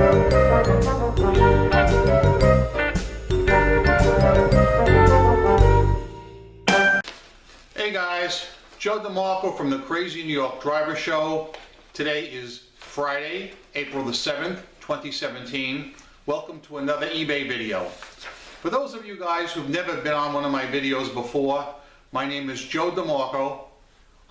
Hey guys, Joe DeMarco from the Crazy New York Driver Show. Today is Friday, April the 7th, 2017. Welcome to another eBay video. For those of you guys who've never been on one of my videos before, my name is Joe DeMarco.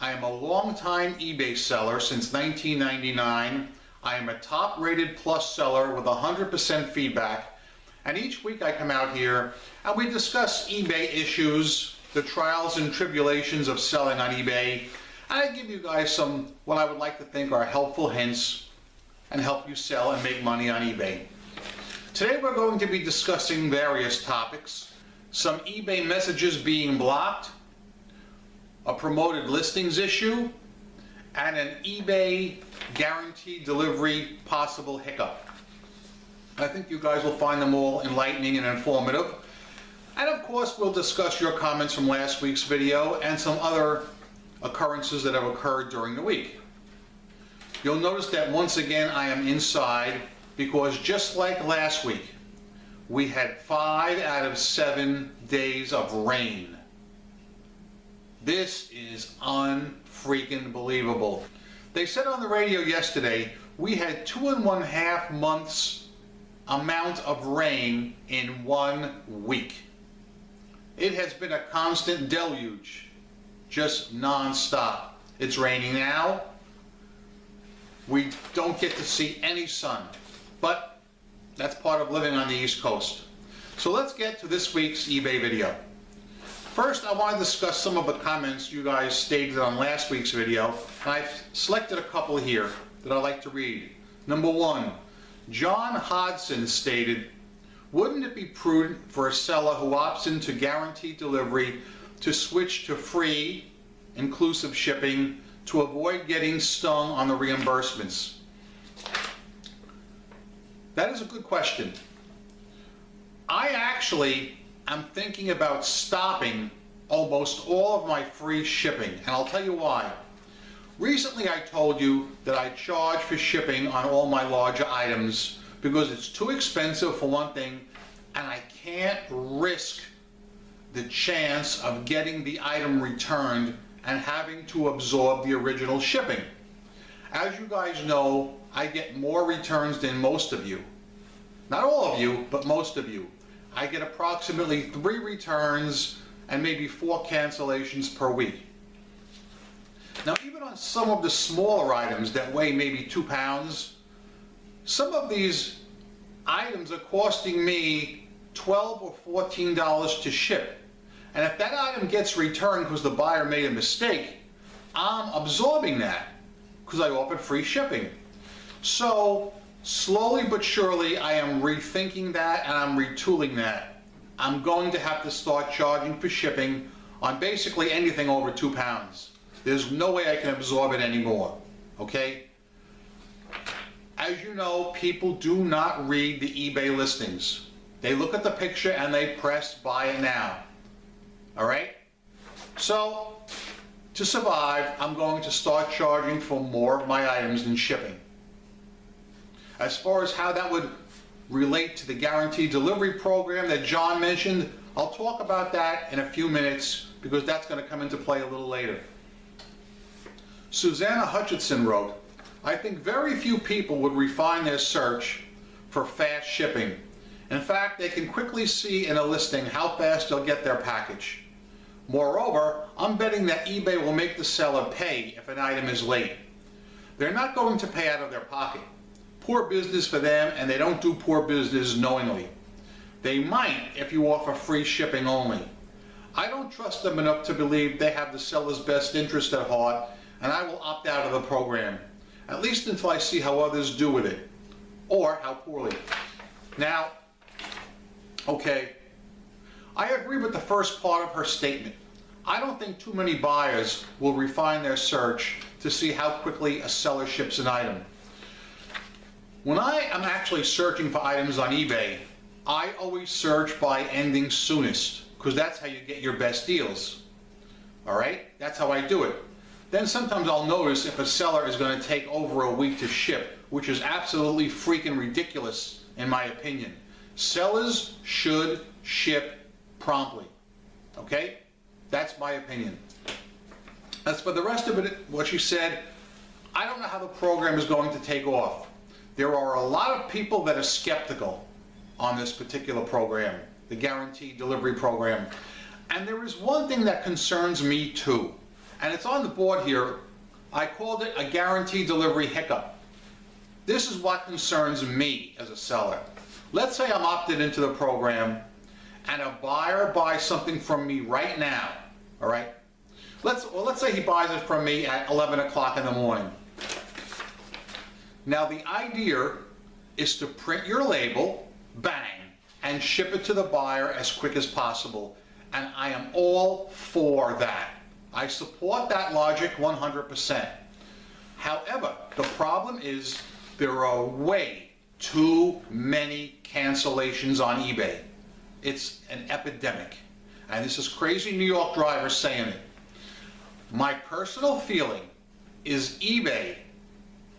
I am a long-time eBay seller since 1999. I am a top-rated plus seller with 100% feedback. And each week I come out here and we discuss eBay issues, the trials and tribulations of selling on eBay, and I give you guys some what I would like to think are helpful hints and help you sell and make money on eBay. Today we're going to be discussing various topics, some eBay messages being blocked, a promoted listings issue, and an eBay guaranteed delivery possible hiccup. I think you guys will find them all enlightening and informative. And of course, we'll discuss your comments from last week's video and some other occurrences that have occurred during the week. You'll notice that once again I am inside because just like last week, we had 5 out of 7 days of rain. This is unfreaking believable. They said on the radio yesterday we had 2.5 months amount of rain in 1 week. It has been a constant deluge, just non-stop. It's raining now. We don't get to see any sun, but that's part of living on the East Coast. So let's get to this week's eBay video. First, I want to discuss some of the comments you guys stated on last week's video, and I've selected a couple here that I'd like to read. Number 1, John Hodson stated, "Wouldn't it be prudent for a seller who opts into guaranteed delivery to switch to free, inclusive shipping to avoid getting stung on the reimbursements?" That is a good question. I actually am thinking about stopping almost all of my free shipping, and I'll tell you why. Recently I told you that I charge for shipping on all my larger items because it's too expensive for one thing, and I can't risk the chance of getting the item returned and having to absorb the original shipping. As you guys know, I get more returns than most of you. Not all of you, but most of you. I get approximately 3 returns and maybe 4 cancellations per week. Now, even on some of the smaller items that weigh maybe 2 pounds, some of these items are costing me $12 or $14 to ship. And if that item gets returned because the buyer made a mistake, I'm absorbing that because I offered free shipping. So slowly but surely I am rethinking that and I'm retooling that. I'm going to have to start charging for shipping on basically anything over 2 pounds. There's no way I can absorb it anymore, okay? As you know, people do not read the eBay listings. They look at the picture and they press buy it now, all right? So, to survive, I'm going to start charging for more of my items than shipping. As far as how that would relate to the guaranteed delivery program that John mentioned, I'll talk about that in a few minutes because that's going to come into play a little later. Susanna Hutchinson wrote, "I think very few people would refine their search for fast shipping. In fact, they can quickly see in a listing how fast they'll get their package. Moreover, I'm betting that eBay will make the seller pay if an item is late. They're not going to pay out of their pocket. Poor business for them, and they don't do poor business knowingly. They might if you offer free shipping only. I don't trust them enough to believe they have the seller's best interest at heart, and I will opt out of the program, at least until I see how others do with it, or how poorly." Now, okay, I agree with the first part of her statement. I don't think too many buyers will refine their search to see how quickly a seller ships an item. When I am actually searching for items on eBay, I always search by ending soonest, because that's how you get your best deals. All right, that's how I do it. Then sometimes I'll notice if a seller is going to take over a week to ship, which is absolutely freaking ridiculous in my opinion. Sellers should ship promptly, okay? That's my opinion. As for the rest of it, what she said, I don't know how the program is going to take off. There are a lot of people that are skeptical on this particular program, the guaranteed delivery program. And there is one thing that concerns me too, and it's on the board here. I called it a guaranteed delivery hiccup. This is what concerns me as a seller. Let's say I'm opted into the program and a buyer buys something from me right now, all right? Let's say he buys it from me at 11 o'clock in the morning. Now the idea is to print your label, bang, and ship it to the buyer as quick as possible. And I am all for that. I support that logic 100%. However, the problem is there are way too many cancellations on eBay. It's an epidemic. And this is crazy New York drivers saying it. My personal feeling is eBay,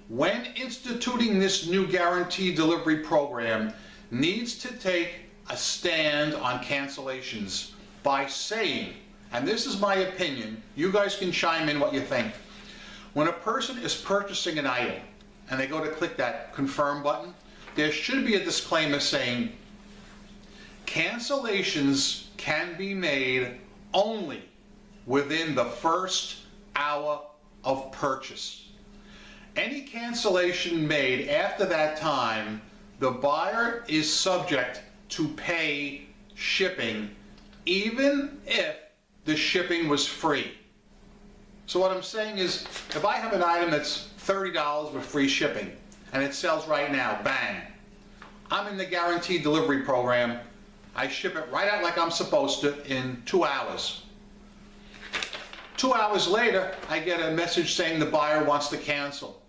when instituting this new guaranteed delivery program, needs to take a stand on cancellations by saying, and this is my opinion, you guys can chime in what you think. When a person is purchasing an item and they go to click that confirm button, there should be a disclaimer saying, cancellations can be made only within the first hour of purchase. Any cancellation made after that time, the buyer is subject to pay shipping, even if the shipping was free. So what I'm saying is, if I have an item that's $30 with free shipping, and it sells right now, bang, I'm in the guaranteed delivery program, I ship it right out like I'm supposed to in 2 hours. 2 hours later, I get a message saying the buyer wants to cancel.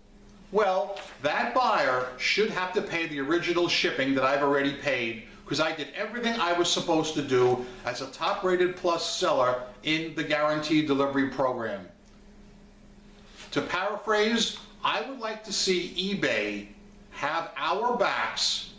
Well, that buyer should have to pay the original shipping that I've already paid, because I did everything I was supposed to do as a top-rated plus seller in the guaranteed delivery program. To paraphrase, I would like to see eBay have our backs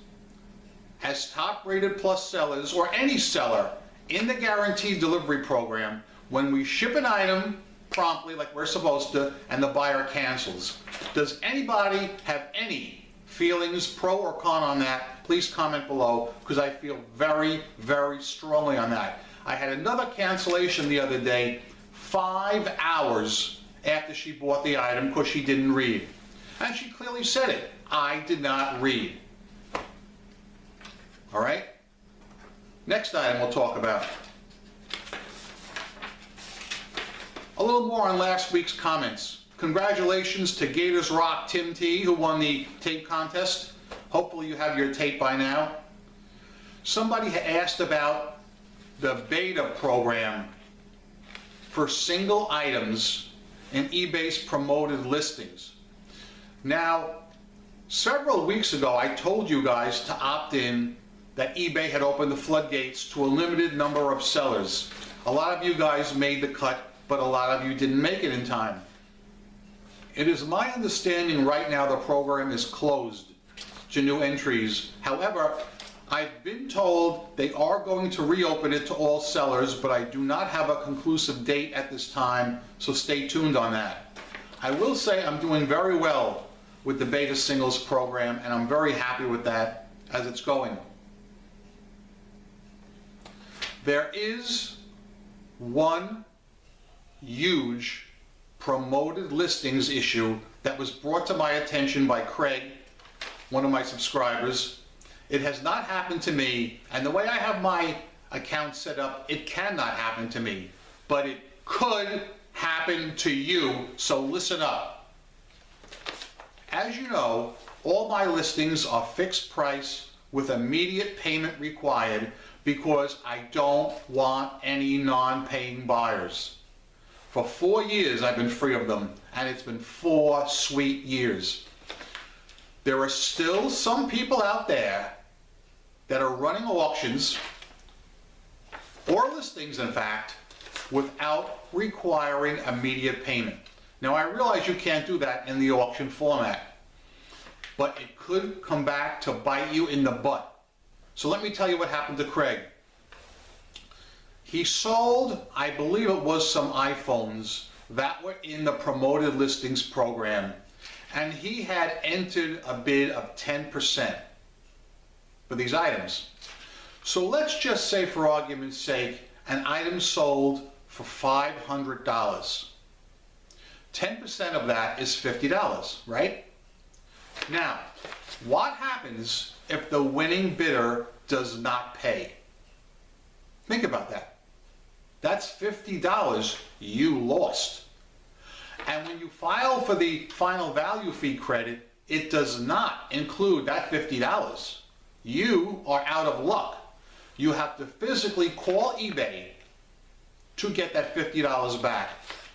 as top-rated plus sellers, or any seller, in the guaranteed delivery program when we ship an item promptly like we're supposed to and the buyer cancels. Does anybody have any feelings, pro or con, on that? Please comment below, because I feel very, very strongly on that. I had another cancellation the other day, 5 hours after she bought the item because she didn't read. And she clearly said it, I did not read. All right? Next item we'll talk about. A little more on last week's comments. Congratulations to Gators Rock Tim T, who won the tape contest. Hopefully you have your tape by now. Somebody had asked about the beta program for single items in eBay's promoted listings. Now, several weeks ago I told you guys to opt in, that eBay had opened the floodgates to a limited number of sellers. A lot of you guys made the cut, but a lot of you didn't make it in time. It is my understanding right now the program is closed to new entries. However, I've been told they are going to reopen it to all sellers, but I do not have a conclusive date at this time, so stay tuned on that. I will say I'm doing very well with the beta singles program, and I'm very happy with that as it's going. There is one huge promoted listings issue that was brought to my attention by Craig, one of my subscribers. It has not happened to me, and the way I have my account set up, it cannot happen to me, but it could happen to you, so listen up. As you know, all my listings are fixed price with immediate payment required, because I don't want any non-paying buyers. For 4 years I've been free of them, and it's been 4 sweet years. There are still some people out there that are running auctions, or listings in fact, without requiring immediate payment. Now I realize you can't do that in the auction format. but it could come back to bite you in the butt. So let me tell you what happened to Craig. He sold, I believe it was some iPhones that were in the promoted listings program, and he had entered a bid of 10% for these items. So let's just say, for argument's sake, an item sold for $500. 10% of that is $50, right? Now, what happens if the winning bidder does not pay? Think about that. That's $50 you lost. And when you file for the final value fee credit, it does not include that $50. You are out of luck. You have to physically call eBay to get that $50 back.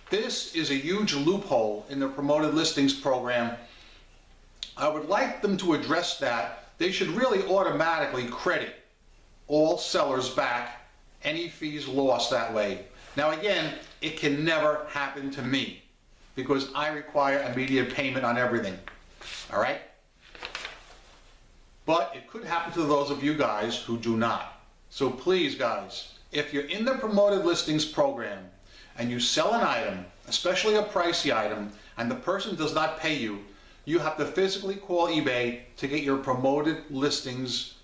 This is a huge loophole in the promoted listings program. I would like them to address that. They should really automatically credit all sellers back any fees lost that way. Now again, it can never happen to me because I require immediate payment on everything. All right? But it could happen to those of you guys who do not. So please, guys, if you're in the promoted listings program and you sell an item, especially a pricey item, and the person does not pay you, you have to physically call eBay to get your promoted listings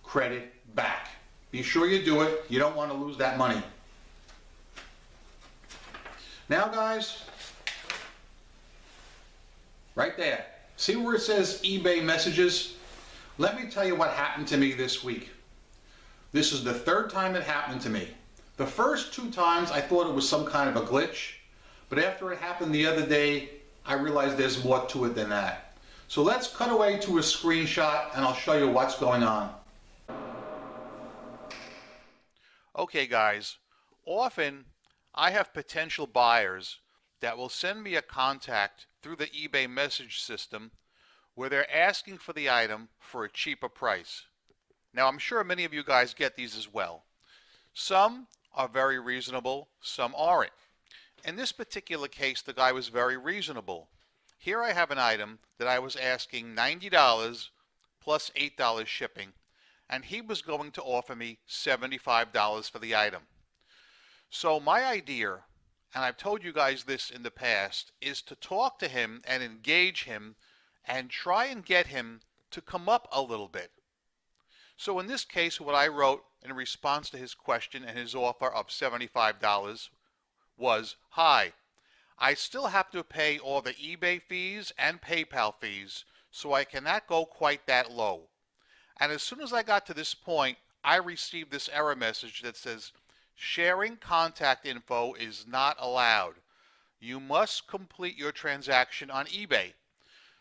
credit back. Be sure you do it. You don't want to lose that money. Now, guys, right there, see where it says eBay messages? Let me tell you what happened to me this week. This is the third time it happened to me. The first 2 times I thought it was some kind of a glitch, but after it happened the other day, I realized there's more to it than that. So let's cut away to a screenshot and I'll show you what's going on. Okay, guys, often I have potential buyers that will send me a contact through the eBay message system where they're asking for the item for a cheaper price. Now, I'm sure many of you guys get these as well. Some are very reasonable, some aren't. In this particular case, the guy was very reasonable. Here I have an item that I was asking $90 plus $8 shipping, and he was going to offer me $75 for the item. So my idea, and I've told you guys this in the past, is to talk to him and engage him and try and get him to come up a little bit. So in this case, what I wrote in response to his question and his offer of $75 was, "Hi, I still have to pay all the eBay fees and PayPal fees, so I cannot go quite that low." And as soon as I got to this point, I received this error message that says, "Sharing contact info is not allowed. You must complete your transaction on eBay."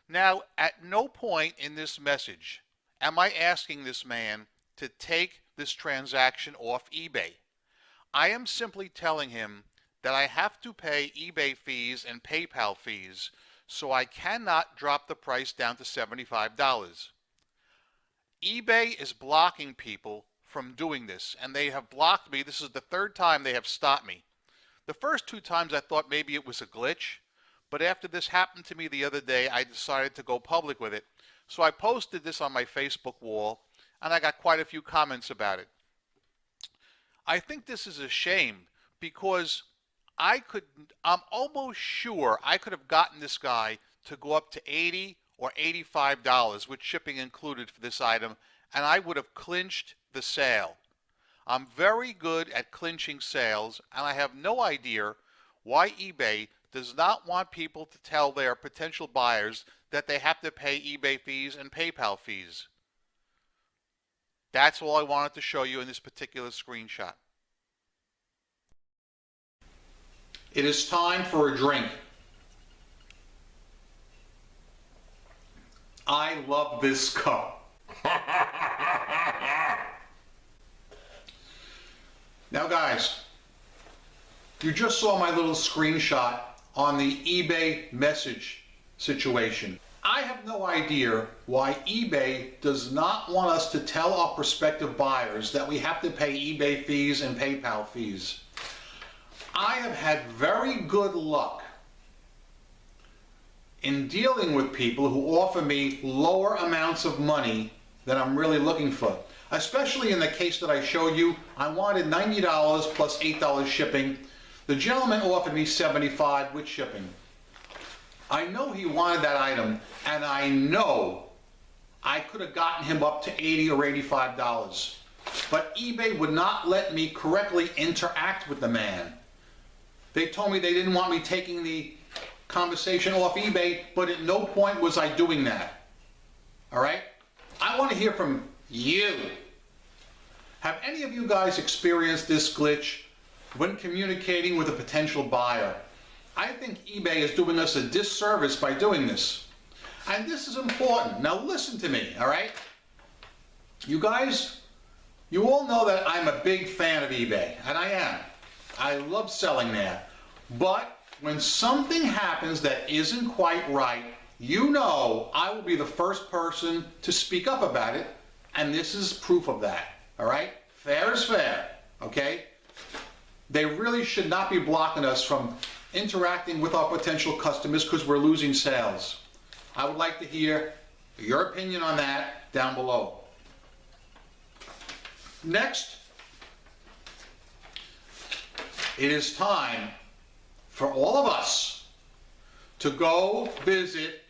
Now, at no point in this message am I asking this man to take this transaction off eBay. I am simply telling him that I have to pay eBay fees and PayPal fees, so I cannot drop the price down to $75. eBay is blocking people from doing this, and they have blocked me. This is the third time they have stopped me. The first 2 times I thought maybe it was a glitch, but after this happened to me the other day, I decided to go public with it. So I posted this on my Facebook wall, and I got quite a few comments about it. I think this is a shame because I'm almost sure I could have gotten this guy to go up to $80 or $85 with shipping included for this item, and I would have clinched the sale. I'm very good at clinching sales, and I have no idea why eBay does not want people to tell their potential buyers that they have to pay eBay fees and PayPal fees. That's all I wanted to show you in this particular screenshot. It is time for a drink. I love this cup. Now guys, you just saw my little screenshot on the eBay message situation. I have no idea why eBay does not want us to tell our prospective buyers that we have to pay eBay fees and PayPal fees. I have had very good luck in dealing with people who offer me lower amounts of money than I'm really looking for. Especially in the case that I showed you, I wanted $90 plus $8 shipping. The gentleman offered me $75 with shipping. I know he wanted that item, and I know I could have gotten him up to $80 or $85. But eBay would not let me correctly interact with the man. They told me they didn't want me taking the conversation off eBay, but at no point was I doing that. All right? I want to hear from you. Have any of you guys experienced this glitch when communicating with a potential buyer? I think eBay is doing us a disservice by doing this. And this is important. Now listen to me, all right? You guys, you all know that I'm a big fan of eBay, and I am. I love selling there. But when something happens that isn't quite right, you know I will be the first person to speak up about it, and this is proof of that, all right? Fair is fair, okay? They really should not be blocking us from interacting with our potential customers because we're losing sales. I would like to hear your opinion on that down below. Next, it is time for all of us to go visit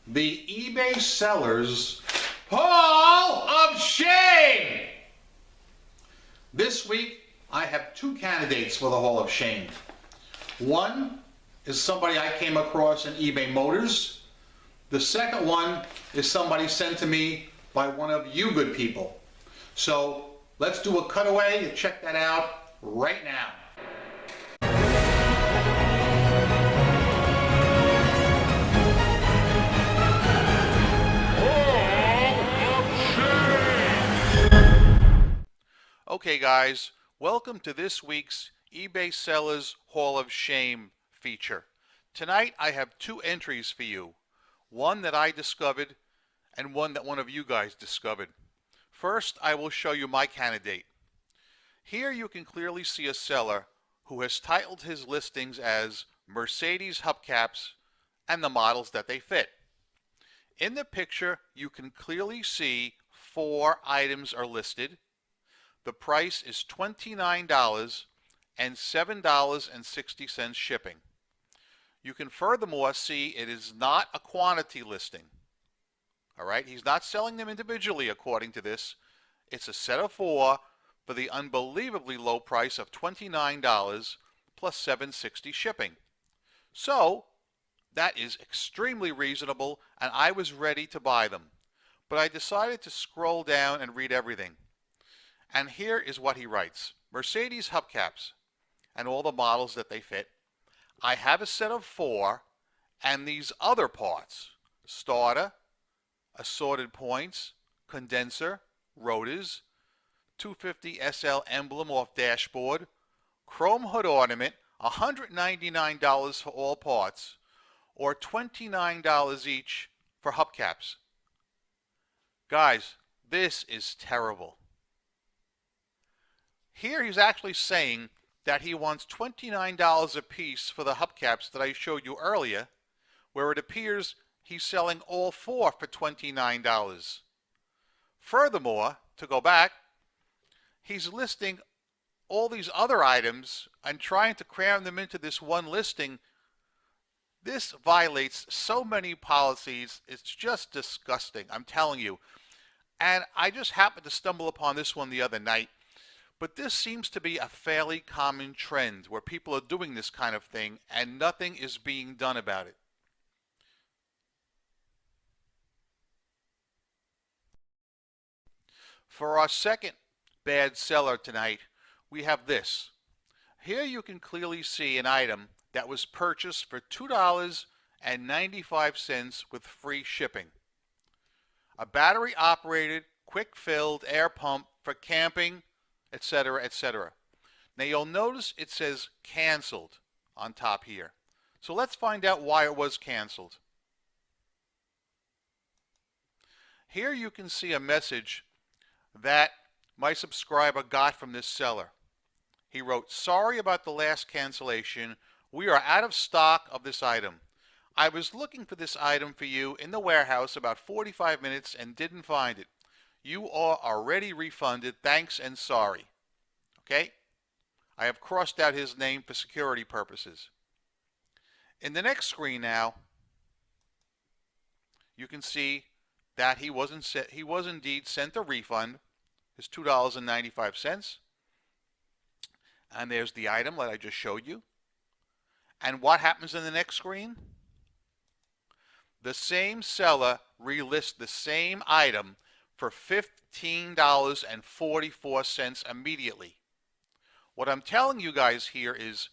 the eBay Sellers Hall of Shame. This week, I have two candidates for the Hall of Shame. One is somebody I came across in eBay Motors. The second one is somebody sent to me by one of you good people. So let's do a cutaway and check that out right now. Okay guys, welcome to this week's eBay Sellers Hall of Shame feature. Tonight I have two entries for you. One that I discovered and one that one of you guys discovered. First, I will show you my candidate. Here you can clearly see a seller who has titled his listings as Mercedes hubcaps and the models that they fit. In the picture, you can clearly see 4 items are listed. The price is $29 and $7.60 shipping. You can furthermore see it is not a quantity listing. All right, he's not selling them individually according to this. It's a set of 4 for the unbelievably low price of $29 plus $7.60 shipping. So that is extremely reasonable, and I was ready to buy them. But I decided to scroll down and read everything. And here is what he writes. Mercedes hubcaps and all the models that they fit. I have a set of 4 and these other parts. Starter, assorted points, condenser, rotors, 250 SL emblem off dashboard, chrome hood ornament, $199 for all parts, or $29 each for hubcaps. Guys, this is terrible. Here he's actually saying that he wants $29 a piece for the hubcaps that I showed you earlier, where it appears he's selling all 4 for $29. Furthermore, to go back, he's listing all these other items and trying to cram them into this one listing. This violates so many policies. It's just disgusting, I'm telling you. And I just happened to stumble upon this one the other night. But this seems to be a fairly common trend where people are doing this kind of thing and nothing is being done about it. For our second bad seller tonight, we have this. Here you can clearly see an item that was purchased for $2.95 with free shipping. A battery operated, quick filled air pump for camping, etc., etc. Now you'll notice it says canceled on top here. So let's find out why it was canceled. Here you can see a message that my subscriber got from this seller. He wrote, "Sorry about the last cancellation. We are out of stock of this item. I was looking for this item for you in the warehouse about 45 minutes and didn't find it. You are already refunded. Thanks and sorry. Okay? I have crossed out his name for security purposes. In the next screen now, you can see that he was indeed sent a refund, his $2.95. And there's the item that I just showed you. And what happens in the next screen? The same seller relists the same item for $15.44 immediately. What I'm telling you guys here is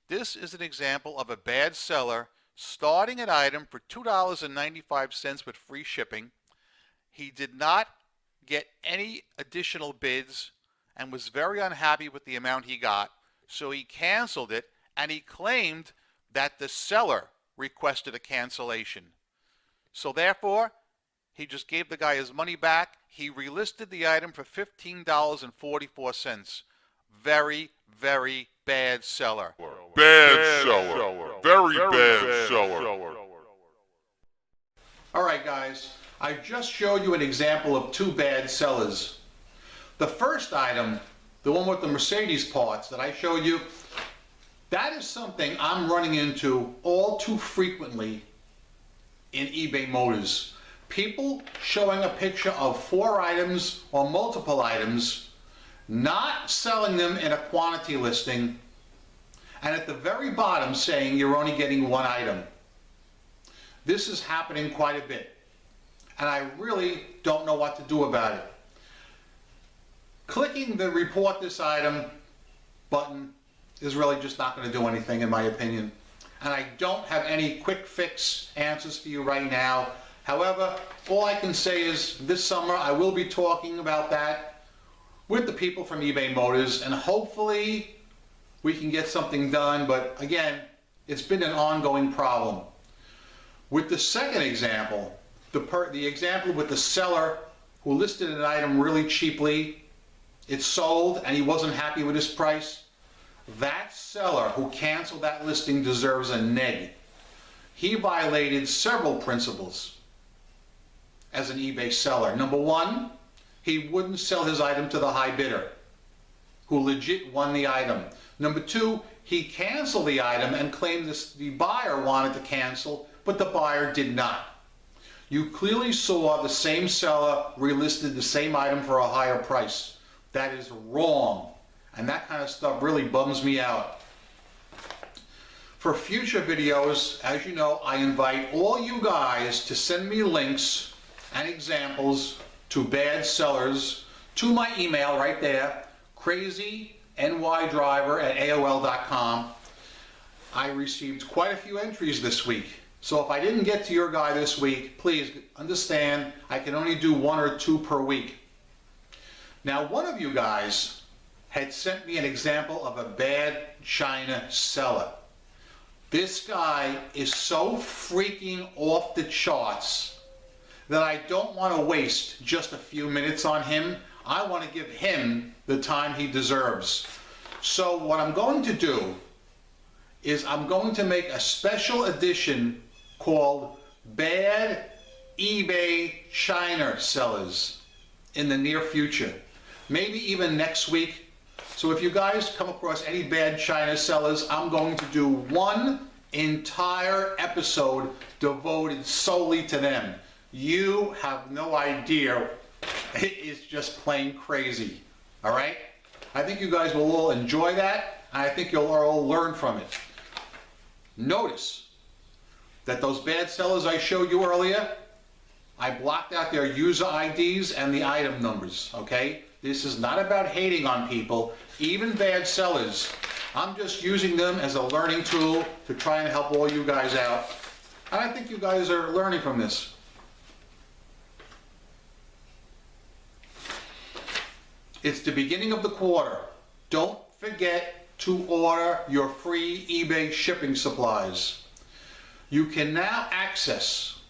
this is an example of a bad seller starting an item for $2.95 with free shipping. He did not get any additional bids and was very unhappy with the amount he got, so he canceled it, and he claimed that the seller requested a cancellation. So therefore, he just gave the guy his money back. He relisted the item for $15.44. Very, very bad seller. Bad seller. Very bad seller. All right, guys. I just showed you an example of two bad sellers. The first item, the one with the Mercedes parts that I showed you, that is something I'm running into all too frequently in eBay Motors. People showing a picture of 4 items or multiple items, not selling them in a quantity listing, and at the very bottom saying you're only getting 1 item. This is happening quite a bit, and I really don't know what to do about it. Clicking the report this item button is really just not going to do anything, in my opinion. And I don't have any quick fix answers for you right now. However, all I can say is this summer I will be talking about that with the people from eBay Motors, and hopefully we can get something done. But again, it's been an ongoing problem. With the second example, the example with the seller who listed an item really cheaply, it sold and he wasn't happy with his price, that seller who canceled that listing deserves a neg. He violated several principles as an eBay seller. Number one, he wouldn't sell his item to the high bidder who legit won the item. Number two, he canceled the item and claimed the buyer wanted to cancel, but the buyer did not. You clearly saw the same seller relisted the same item for a higher price. That is wrong. And that kind of stuff really bums me out. For future videos, as you know, I invite all you guys to send me links and examples to bad sellers to my email right there, crazynydriver@aol.com. I received quite a few entries this week. So if I didn't get to your guy this week, please understand I can only do 1 or 2 per week. Now, one of you guys had sent me an example of a bad China seller. This guy is so freaking off the charts that I don't want to waste just a few minutes on him. I want to give him the time he deserves. So what I'm going to do is I'm going to make a special edition called Bad eBay China Sellers in the near future. Maybe even next week. So if you guys come across any bad China sellers, I'm going to do one entire episode devoted solely to them. You have no idea. It is just plain crazy. All right? I think you guys will all enjoy that, and I think you'll all learn from it. Notice that those bad sellers I showed you earlier, I blocked out their user IDs and the item numbers, okay? This is not about hating on people, even bad sellers. I'm just using them as a learning tool to try and help all you guys out. And I think you guys are learning from this. It's the beginning of the quarter. Don't forget to order your free eBay shipping supplies. You can now access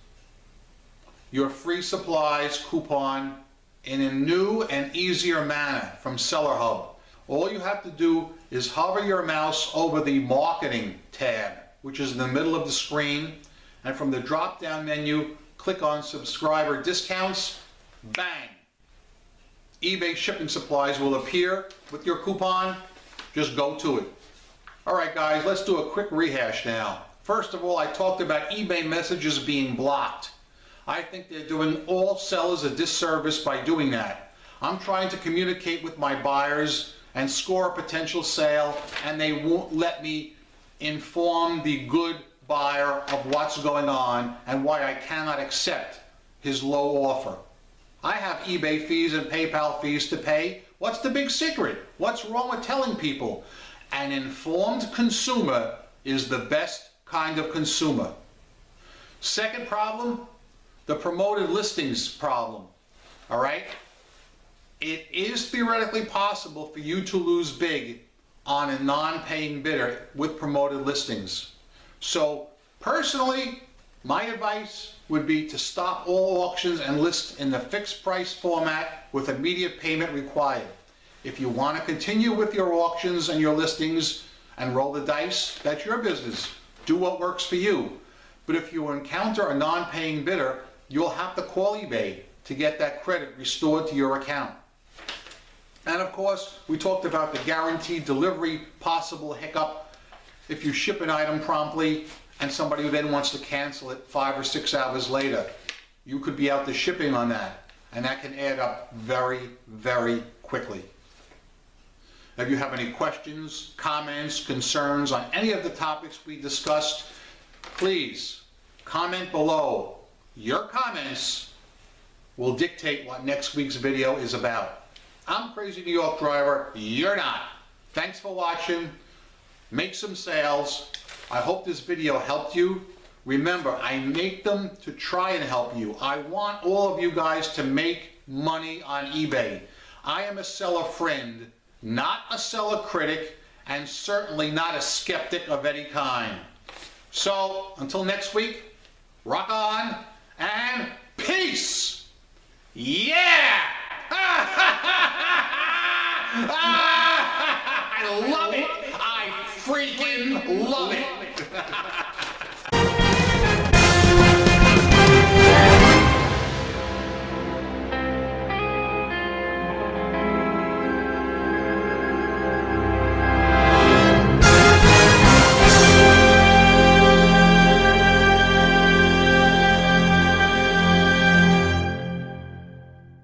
your free supplies coupon in a new and easier manner from Seller Hub. All you have to do is hover your mouse over the marketing tab, which is in the middle of the screen, and from the drop-down menu, click on subscriber discounts. Bang! eBay shipping supplies will appear with your coupon. Just go to it. All right, guys, let's do a quick rehash now. First of all, I talked about eBay messages being blocked. I think they're doing all sellers a disservice by doing that. I'm trying to communicate with my buyers and score a potential sale, and they won't let me inform the good buyer of what's going on and why I cannot accept his low offer. I have eBay fees and PayPal fees to pay. What's the big secret? What's wrong with telling people? An informed consumer is the best kind of consumer. Second problem, the promoted listings problem. All right? It is theoretically possible for you to lose big on a non-paying bidder with promoted listings. So personally, my advice would be to stop all auctions and list in the fixed price format with immediate payment required. If you want to continue with your auctions and your listings and roll the dice, that's your business. Do what works for you. But if you encounter a non-paying bidder, you'll have to call eBay to get that credit restored to your account. And of course, we talked about the guaranteed delivery possible hiccup. If you ship an item promptly and somebody then wants to cancel it 5 or 6 hours later, you could be out the shipping on that, and that can add up very, very quickly. If you have any questions, comments, concerns on any of the topics we discussed, please comment below. Your comments will dictate what next week's video is about. I'm Crazy New York Driver, you're not. Thanks for watching. Make some sales. I hope this video helped you. Remember, I make them to try and help you. I want all of you guys to make money on eBay. I am a seller friend, not a seller critic, and certainly not a skeptic of any kind. So, until next week, rock on and peace! Yeah! I love it! I freaking love it!